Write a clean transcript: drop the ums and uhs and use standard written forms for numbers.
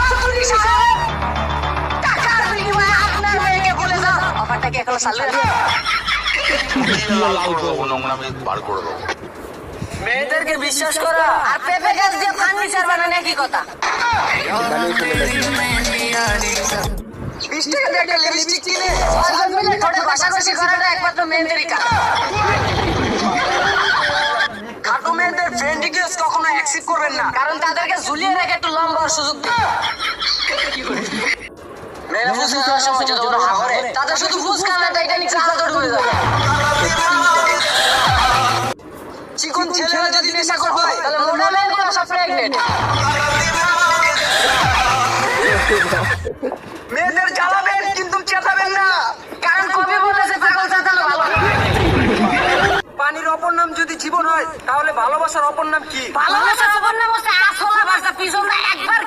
চৌধুরী সাহেব, টাকার বিনিময়ে আপনার মেয়েকে ভুলে যান। অফারটা কি এখনো চালু আছে? নোংরামি বার করে দেবো। মেয়েদেরকে বিশ্বাস করা আর পেঁপে গাছ দিয়ে ফার্নিচার বানানো একই কথা। 20 টাকা দিয়ে একটা লিপস্টিক কিনে ছয়জন মিলে ঠোঁটে ঘষাঘষি করাটা একমাত্র মেয়েদেরই কাজ। খাটো মেয়েদের ফ্রেন্ড রিকোয়েস্ট কখনো অ্যাকসেপ্ট করবেন না, কারণ তাদেরকে ঝুলিয়ে রেখে একটু লম্বা হওয়ার সুযোগ দিন। মেয়েরা ফুচকা খাওয়ার সময় যদি ওরা হা করে, তাদের শুধু ফুচকা না টাইটানিক জাহাজও ডুবে যাবে। চিকন ছেলেরা যদি নেশাখোর হয়, তাহলে মোটা মেয়েগুলো সব প্রেগনেন্ট। মেয়েদের জ্বালাবেন কিন্তু চেতাবেন না, কারণ কবি বলেছে পাগল চেতালে ভালো না। পানির অপর নাম যদি জীবন হয়, তাহলে ভালোবাসার অপর নাম কি? ভালোবাসার অপর নাম হচ্ছে আসলা ভাষা, পিছনে একবার